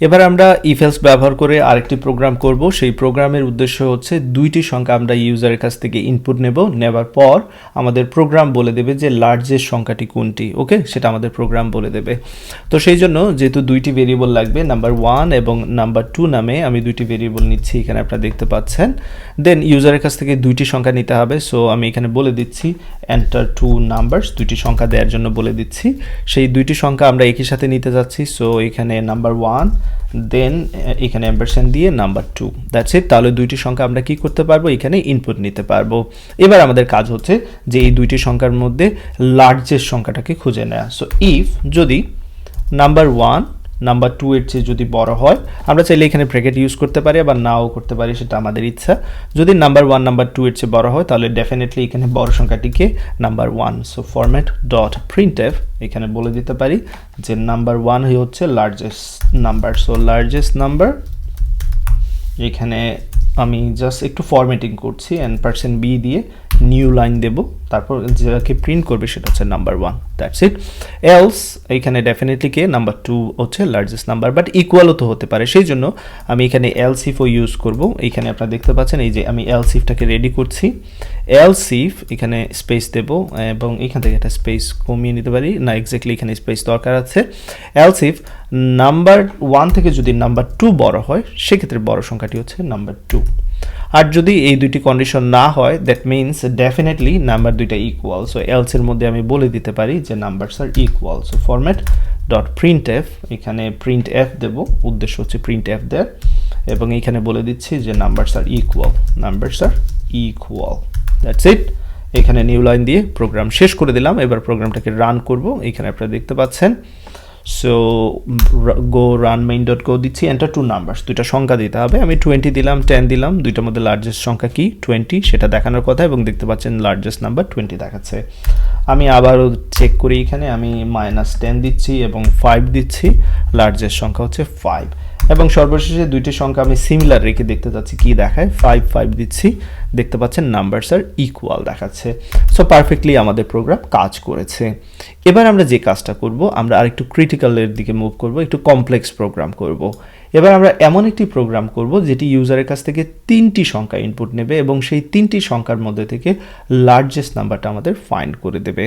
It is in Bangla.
এবার আমরা ইফ এলস ব্যবহার করে আরেকটি প্রোগ্রাম করব। সেই প্রোগ্রামের উদ্দেশ্য হচ্ছে দুইটি সংখ্যা আমরা ইউজারের কাছ থেকে ইনপুট নেবার পর আমাদের প্রোগ্রাম বলে দেবে যে লার্জেস্ট সংখ্যাটি কোনটি। ওকে, সেটা আমাদের প্রোগ্রাম বলে দেবে। তো সেই জন্য যেহেতু দুইটি ভেরিয়েবল লাগবে, নাম্বার 1 এবং নাম্বার 2 নামে আমি দুইটি ভেরিয়েবল নিচ্ছি, এখানে আপনারা দেখতে পাচ্ছেন। দেন ইউজারের কাছ থেকে দুইটি সংখ্যা নিতে হবে। সো আমি এখানে বলে দিচ্ছি এন্টার 2 নাম্বারস, দুইটি সংখ্যা দেওয়ার জন্য বলে দিচ্ছি। সেই দুইটি সংখ্যা আমরা একই সাথে নিতে যাচ্ছি। সো এখানে নাম্বার 1, দেন এখানে অ্যাম্পারস্যান্ড দিয়ে নাম্বার 2, দ্যাটস ইট। তাহলে দুইটি সংখ্যা আমরা কি করতে পারবো, এখানে ইনপুট নিতে পারবো। এবার আমাদের কাজ হচ্ছে যে এই দুইটি সংখ্যার মধ্যে লার্জেস্ট সংখ্যাটাকে খুঁজে নেওয়া। সো ইফ যদি নাম্বার 1 নাম্বার 2 এর চেয়ে যদি বড় হয়, আমরা চাইলে এখানে ব্র্যাকেট ইউজ করতে পারি, আবার নাও করতে পারি, সেটা আমাদের ইচ্ছা। যদি নাম্বার 1 নাম্বার 2 এর চেয়ে বড় হয়, তাহলে ডেফিনেটলি এখানে বড় সংখ্যাটিকে number 1। So format dot printf এখানে বলে দিতে পারি যে নাম্বার 1 হচ্ছে largest number. So largest number, এখানে আমি জাস্ট একটু ফরম্যাটিং করছি, অ্যাম্পারস্যান্ড বি দিয়ে নিউ লাইন দেব, তারপর যেটাকে প্রিন্ট করবে সেটা হচ্ছে নাম্বার 1, দ্যাটস ইট। এলস এখানে ডেফিনেটলি কে নাম্বার 2 হচ্ছে লার্জেস্ট নাম্বার, বাট ইকুয়ালও তো হতে পারে। সেই জন্য আমি এখানে এলস ইফও ইউজ করব। এখানে আপনারা দেখতে পাচ্ছেন এই যে আমি এলস ইফটাকে রেডি করছি। এলস ইফ এখানে স্পেস দেব এবং এখান থেকে একটা স্পেস কমিয়ে নিতে পারি, না এক্স্যাক্টলি এখানে স্পেস দরকার আছে। এলস ইফ নাম্বার 1 থেকে যদি নাম্বার 2 বড় হয়, সেক্ষেত্রে বড় সংখ্যাটি হচ্ছে নাম্বার 2। আর যদি এই দুইটি কন্ডিশন না হয়, দ্যাট মিনস ডেফিনেটলি নাম্বার দুইটা ইকুয়াল। সো এলস এর মধ্যে আমি বলে দিতে পারি যে numbers are equal. So format dot print f, এখানে প্রিন্ট এফ দেব, উদ্দেশ্য হচ্ছে প্রিন্ট এফ দেওয়ার, এবং এখানে বলে দিচ্ছি যে numbers are equal, numbers are equal, that's it. এখানে নিউ লাইন দিয়ে প্রোগ্রাম শেষ করে দিলাম। এবার প্রোগ্রামটাকে রান করব। এখানে আপনারা দেখতে পাচ্ছেন। সো গো রান মেইন ডট গো দিচ্ছি, এন্টার 2 নাম্বারস, দুইটা সংখ্যা দিতে হবে। আমি 20 দিলাম, 10 দিলাম, দুইটার মধ্যে লার্জেস্ট সংখ্যা কি 20 সেটা দেখানোর কথা, এবং দেখতে পাচ্ছেন লার্জেস্ট নাম্বার 20 দেখাচ্ছে। আমি আবারও চেক করি, এখানে আমি -10 দিচ্ছি এবং 5 দিচ্ছি, লার্জেস্ট সংখ্যা হচ্ছে 5। এবং সর্বশেষে দুইটি সংখ্যা আমি সিমিলার রেখে দেখতে চাচ্ছি কি দেখায়, 5 5 দিচ্ছি, দেখতে পাচ্ছেন নাম্বারস আর ইকুয়াল দেখাচ্ছে। সো পারফেক্টলি আমাদের প্রোগ্রাম কাজ করেছে। এবার আমরা যে কাজটা করব, আমরা আরেকটু ক্রিটিক্যালের দিকে মুভ করব, একটু কমপ্লেক্স প্রোগ্রাম করব। এবার আমরা এমন একটি প্রোগ্রাম করব যেটি ইউজারের কাছ থেকে 3টি সংখ্যা ইনপুট নেবে এবং সেই 3টি সংখ্যার মধ্যে থেকে লার্জেস্ট নাম্বারটা আমাদের ফাইন্ড করে দেবে।